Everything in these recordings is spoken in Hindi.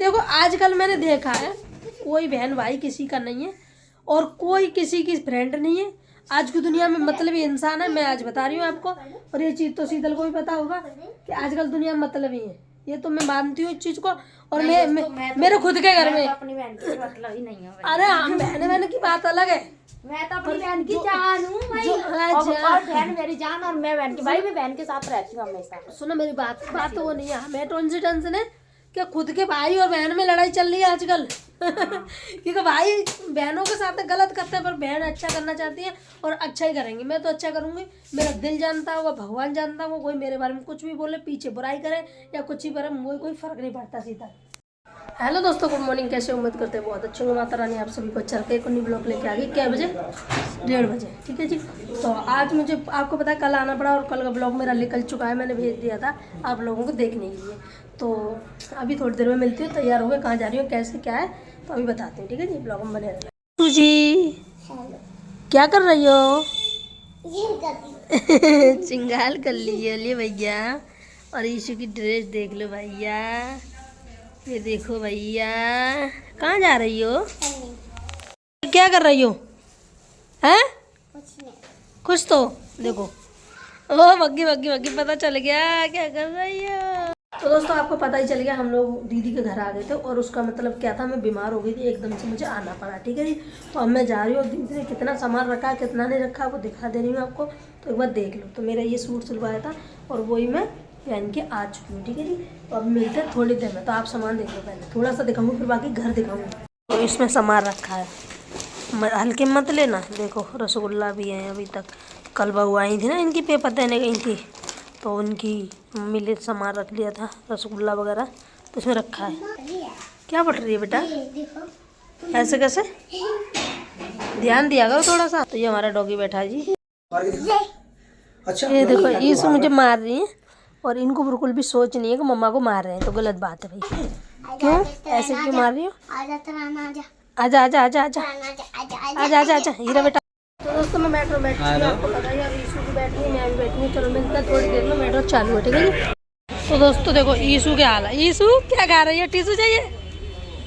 देखो आजकल मैंने देखा है कोई बहन भाई किसी का नहीं है और कोई किसी की फ्रेंड नहीं है। आज की दुनिया में मतलबी इंसान है। मैं आज बता रही हूँ आपको, और ये चीज़ तो शीतल को भी पता होगा कि आजकल दुनिया मतलबी है। ये तो मैं मानती हूँ इस चीज़ को। और मेरे खुद के घर में अपनी बहन की मतलब ही नहीं है। अरे हम बहन की बात अलग है। मैं तो अपनी बहन की जान हूँ भाई, और बहन मेरी जान और मैं बहन की भाई, मैं बहन के साथ रहती हूँ हमेशा। सुनो मेरी बात वो नहीं है। हमें तो इनसे टेंशन है कि खुद के भाई और बहन में लड़ाई चल रही है आजकल। क्योंकि भाई बहनों के साथ गलत करते हैं पर बहन अच्छा करना चाहती है और अच्छा ही करेंगी। मैं तो अच्छा करूंगी, मेरा दिल जानता होगा, भगवान जानता होगा। कोई मेरे बारे में कुछ भी बोले, पीछे बुराई करे या कुछ ही करे, मुझे कोई फर्क नहीं पड़ता सीधा। हेलो दोस्तों, गुड मॉर्निंग। कैसे उम्मीद करते हैं बहुत अच्छे होंगे। माता रानी आप सभी को चल के कुन्नी ब्लॉग लेके आ गई। क्या बजे? 1:30 बजे। ठीक है जी। तो आज मुझे आपको पता है कल आना पड़ा और कल का ब्लॉग मेरा निकल चुका है। मैंने भेज दिया था आप लोगों को देखने के लिए। तो अभी थोड़ी देर में मिलती हूँ, तैयार हो गए, कहाँ जा रही हूँ, कैसे क्या है तो अभी बताती हूँ। ठीक है जी, ब्लॉग में बने रहना। तू जी क्या कर रही हो? चिंगाल कर ली है लिए भैया। और ईशु की ड्रेस देख लो भैया, ये देखो भैया। कहाँ जा रही हो? क्या कर रही हो? हैं? कुछ तो देखो। ओ बग्गी बग्गी बग्गी, पता चल गया क्या कर रही हो। तो दोस्तों आपको पता ही चल गया, हम लोग दीदी के घर आ गए थे और उसका मतलब क्या था, मैं बीमार हो गई थी, एकदम से मुझे आना पड़ा। ठीक है जी। तो अब मैं जा रही हूँ। दीदी ने कितना सामान रखा कितना नहीं रखा वो दिखा दे रही हूँ आपको, तो एक बार देख लो। तो मेरा ये सूट सिलवाया था और वही मैं पहन के आ चुकी हूँ। ठीक है जी। तो अब मिलते हैं थोड़ी देर में। तो आप सामान देख लो, पहले थोड़ा सा दिखाऊंगी फिर बाकी घर दिखाऊंगी। तो इसमें सामान रखा है, हल्के मत लेना। देखो रसगुल्ला भी है अभी तक। कल बहू आई थी ना, इनकी पेपर देने गई थी तो उनकी मम्मी ने सामान रख लिया था, रसगुल्ला वगैरह तो इसमें रखा है। क्या पढ़ रही है बेटा? ऐसे कैसे? ध्यान दिया करो थोड़ा सा। तो ये हमारा डॉगी बैठा है जी। अच्छा, ये देखो ईशु मुझे मार रही है और इनको बिल्कुल भी सोच नहीं है कि मम्मा को मार रहे हैं, तो गलत बात है भाई। क्यों ऐसे क्यों मार रही हो? आजा आजा आजा आजा आजा आजा आजा हीरा बेटा। तो दोस्तों मैं मेट्रो बैठ चुकी हूँ, आपको पता ही है। ईशु भी बैठी है, मैं भी बैठी हूँ। चलो मिलते हैं थोड़ी देर में, मेट्रो चालू है। ठीक है जी। तो दोस्तों देखो ईशु के हाल है। ईशु क्या खा रही है? टीशू चाहिए?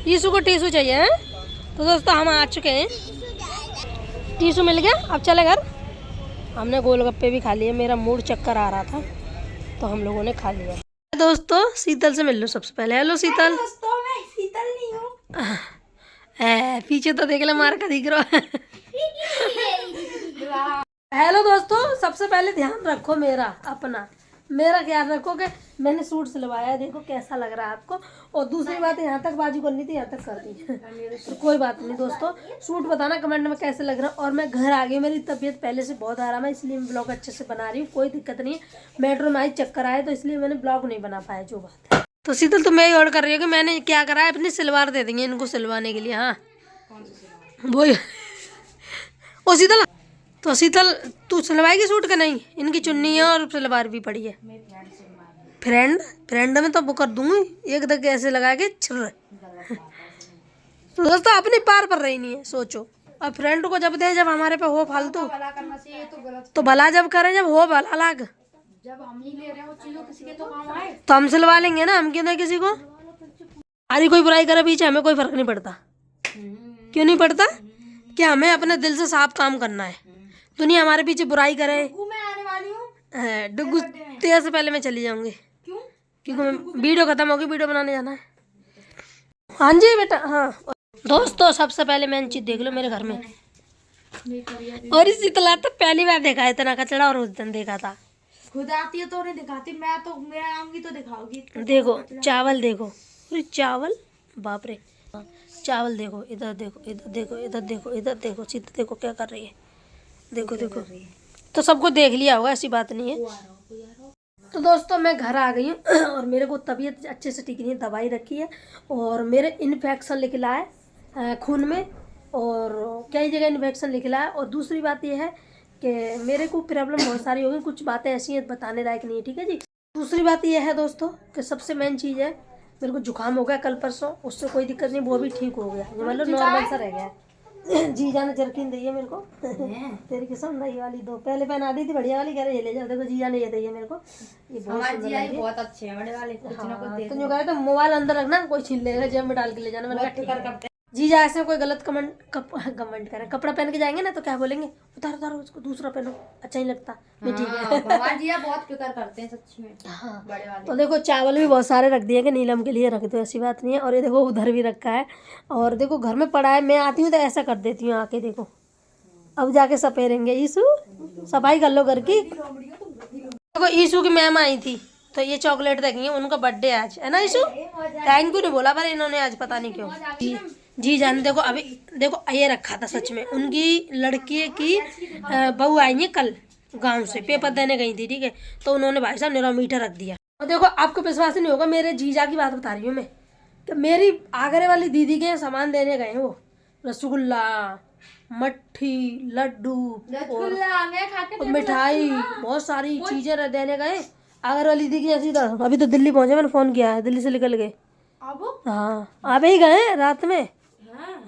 ईशु को टीशू चाहिए है? तो दोस्तों हम आ चुके हैं, टीशू मिल गया। अब चले घर। हमने गोलगप्पे भी खा लिए, मेरा मूड चक्कर आ रहा था तो हम लोगों ने खा लिया। दोस्तों शीतल से मिल लो सबसे पहले। हेलो शीतल। दोस्तों मैं शीतल नहीं हूँ। पीछे तो देख ले मार का दिख रहा है। हेलो दोस्तों, सबसे पहले ध्यान रखो मेरा अपना, मेरा ख्याल रखो कि मैंने सूट सिलवाया, देखो कैसा लग रहा है आपको। और दूसरी बात यहाँ तक बाजू करनी थी, यहाँ तक कर दी। तो कोई बात नहीं दोस्तों, सूट बताना कमेंट में कैसे लग रहा है। और मैं घर आ गई, मेरी तबीयत पहले से बहुत आराम है, इसलिए मैं ब्लॉग अच्छे से बना रही हूँ, कोई दिक्कत नहीं है। मेट्रो में आई चक्कर आए तो इसलिए मैंने ब्लॉग नहीं बना पाया, जो बात है। तो शीतल तुम यही ऑर्डर कर रही हो कि मैंने क्या करा है, अपनी सलवार दे देंगे इनको सिलवाने के लिए। हाँ वही। ओ शीतल, तो शीतल तू सिलवाएगी सूट का? नहीं, इनकी चुन्नी है और सलवार भी पड़ी है। फ्रेंड में तो वो कर दूंगी एक दग ऐसे लगा के छिर। तो दोस्तों अपनी पार पर रही नहीं है, सोचो। अब फ्रेंड को जब दे, जब हमारे पे हो फालतू, तो भला जब करें, जब हो भला लाग। जब हम नहीं ले रहे हैं वो चीजों किसी के तो काम आए तो हम सिलवा लेंगे ना, हम क्यों ना किसी को। हमारी कोई बुराई करे पीछे, हमें कोई फर्क नहीं पड़ता। क्यों नहीं पड़ता? कि हमें अपने दिल से साफ काम करना है। दुनिया हमारे पीछे बुराई करे। मैं आने वाली हूँ। डुगू तेरे से पहले मैं चली जाऊंगी, क्यों? क्योंकि मैं वीडियो खत्म होगी, वीडियो बनाने जाना है। हाँ जी बेटा। हाँ दोस्तों सबसे पहले मैंने चीज देख लो मेरे घर में, और इसी तला तो पहली बार देखा है इतना कचड़ा, और उस दिन देखा था। खुद आती है तो नहीं दिखाती, मैं आऊंगी तो दिखाओगी। देखो चावल, देखो अरे चावल, बाप रे। चावल देखो, इधर देखो, इधर देखो, इधर देखो, इधर देखो, सीधा देखो क्या कर रही है। देखो देखो, तो सबको देख लिया होगा, ऐसी बात नहीं है। तो दोस्तों मैं घर आ गई हूँ और मेरे को तबीयत अच्छे से ठीक नहीं है, दवाई रखी है और मेरे इन्फेक्शन निकला है खून में, और कई जगह इन्फेक्शन निकला है। और दूसरी बात यह है कि मेरे को प्रॉब्लम बहुत सारी हो गई, कुछ बातें ऐसी हैं बताने लायक नहीं है। ठीक है जी। दूसरी बात यह है दोस्तों कि सबसे मेन चीज़ है, मेरे को जुकाम हो गया कल परसों, उससे कोई दिक्कत नहीं, वो भी ठीक हो गया, मतलब नॉर्मल सा रह गया है। जीजा ने जर्किन दी है मेरे को। तेरी किस्म दी वाली दो, पहले पहना दी थी बढ़िया वाली, कह रहे ये ले जाओ, देखो जीजा ने ये दी है मेरे को, ये बहुत सुंदर लग रही है। बहुत अच्छे हैं बड़े वाले, कुछ ना कुछ दे तो जो कहे तो मोबाइल अंदर रखना, कोई छीन लेगा, जेब में डाल के ले जाना। मैंने कहा ठीक है। जीजा ऐसे कोई गलत कमेंट करें, कपड़ा पहन के जाएंगे ना तो क्या बोलेंगे, उतारो उतारो उसको, दूसरा पहनो, अच्छा नहीं लगता। मैं ठीक है। भगवान जी बहुत फिक्र करते हैं सच्ची में। हाँ बड़े वाले। तो देखो चावल भी बहुत सारे रख दिए कि नीलम के लिए रख दो, ऐसी बात नहीं है। और ये देखो उधर भी रखा है, और देखो घर में पड़ा है, मैं आती हूँ तो ऐसा कर देती हूँ आके, देखो अब जाके सपेरेंगे। ईशू सफाई कर लो घर की। देखो ईशू की मैम आई थी तो ये चॉकलेट देखेंगे, उनका बर्थडे आज है ना ईशू। थैंक यू नहीं बोला पर इन्होंने आज, पता नहीं क्यों। जी जान देखो अभी, देखो ये रखा था सच में, उनकी लड़की की बहू आई है कल गांव से, पेपर देने गई थी, ठीक है, तो उन्होंने भाई साहब निरा मीठा रख दिया। और देखो आपको विश्वास नहीं होगा, मेरे जीजा की बात बता रही हूँ मैं, कि मेरी आगरे वाली दीदी के सामान देने गए वो, रसगुल्ला, मट्ठी, लड्डू और मिठाई, बहुत सारी चीजें देने गए आगरे वाली दीदी की। ऐसी अभी तो दिल्ली पहुंचे, मैंने फोन किया है, दिल्ली से निकल गए। हाँ आप ही गए रात में।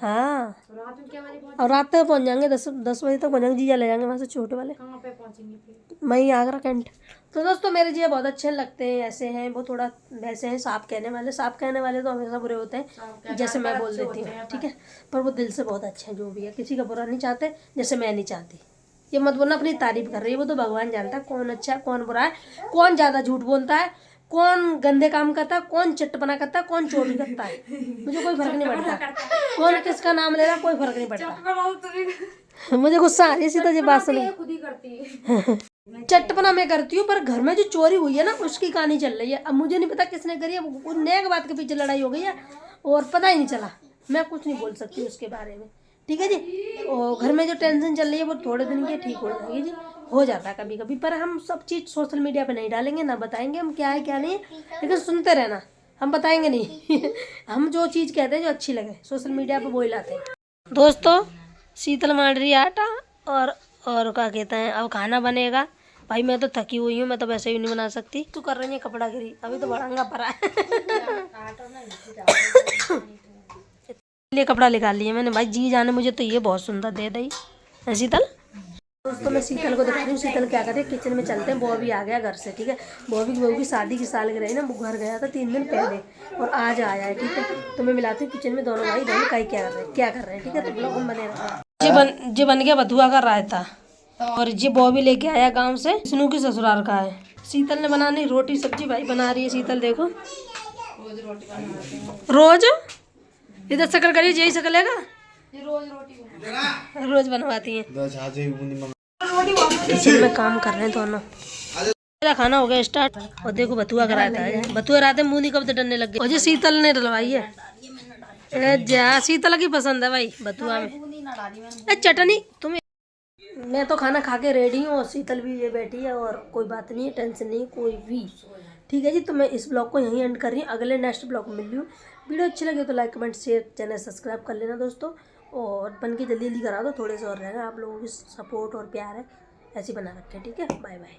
हाँ और रात तक पहुंच जाएंगे, 10 बजे तक पहुंच जाएंगे, जीजा ले जाएंगे वहाँ से छोटे वाले। कहाँ पे पहुंचेंगे? मैं आगरा कैंट। तो दोस्तों मेरे जीजा बहुत अच्छे लगते हैं, ऐसे हैं वो, थोड़ा वैसे हैं, साफ कहने वाले तो हमेशा बुरे होते हैं, जैसे मैं बोल देती हूँ, ठीक है, पर वो दिल से बहुत अच्छे हैं, जो भी है, किसी का बुरा नहीं चाहते, जैसे मैं नहीं चाहती। ये मत बोलना अपनी तारीफ कर रही है, वो तो भगवान जानता है कौन अच्छा है कौन बुरा है, कौन ज़्यादा झूठ बोलता है, कौन गंदे काम करता है, कौन चट्टपना करता है, कौन चोरी करता है, मुझे कोई फर्क नहीं पड़ता, कौन किसका नाम ले रहा कोई फर्क नहीं पड़ता। मुझे गुस्सा आ रही है सीता जी बात सुनी। चट्टपना मैं करती हूँ, पर घर में जो चोरी हुई है ना उसकी कहानी चल रही है। अब मुझे नहीं पता किसने करी है, वो नए के बात के पीछे लड़ाई हो गई है और पता ही नहीं चला, मैं कुछ नहीं बोल सकती उसके बारे में, ठीक है जी। और घर में जो टेंशन चल रही है वो थोड़े दिन के ठीक हो जाएगी जी, हो जाता है कभी कभी, पर हम सब चीज़ सोशल मीडिया पे नहीं डालेंगे, ना बताएंगे हम क्या है क्या नहीं है, लेकिन सुनते रहना, हम बताएंगे नहीं। हम जो चीज़ कहते हैं जो अच्छी लगे सोशल मीडिया पे वो ही लाते हैं। दोस्तों शीतल मार रही आटा और क्या कहते हैं, अब खाना बनेगा। भाई मैं तो थकी हुई हूँ, मैं तो वैसे ही नहीं बना सकती। तू कर रही है कपड़ा गिरी, अभी तो बड़ंगा पड़ा है। लिए कपड़ा निकाल लिया मैंने, भाई जी जाने मुझे तो ये बहुत सुंदर दे दी है शीतल। दोस्तों मैं शीतल को दिखा रही हूँ, शीतल क्या करे, किचन में चलते हैं। बॉबी आ गया घर से, ठीक है, बॉबी की शादी की सालगिरह ना, वो घर गया था 3 दिन पहले और आज आया है, ठीक है। तो मैं मिलाती हूँ किचन में, दोनों भाई बहन क्या कर रहे हैं, ठीक है, तो ब्लॉग में बने रहना। जी बन गया बथुआ का रायता, और ये बॉबी लेके आया गाँव से, विष्णु की ससुराल का है। शीतल ने बनानी रोटी सब्जी, भाई बना रही है शीतल, देखो रोज इधर शक्ल करिए, यही शक्ल है रोज बनवाती है। किचन में काम कर रहे हैं दोनों। मेरा खाना हो गया स्टार्ट, और देखो बथुआ कराता है, बथुआ रात में मुंह कब तो डरने लग गए, और जो शीतल ने डलवाई है, जा शीतल की पसंद है भाई बथुआ में चटनी। तुम्हें मैं तो खाना खा के रेडी हूँ, और शीतल भी ये बैठी है, और कोई बात नहीं है, टेंशन नहीं कोई भी, ठीक है जी। तो मैं इस ब्लॉग को यहीं एंड कर रही हूँ, अगले नेक्स्ट ब्लॉग में मिल रही हूँ। वीडियो अच्छी लगी तो like comment share, channel subscribe कर लेना दोस्तों, और बन के जल्दी जल्दी करा दो, थोड़े से और रहेगा, आप लोगों की सपोर्ट और प्यार है ऐसे बना रखे, ठीक है। Bye bye.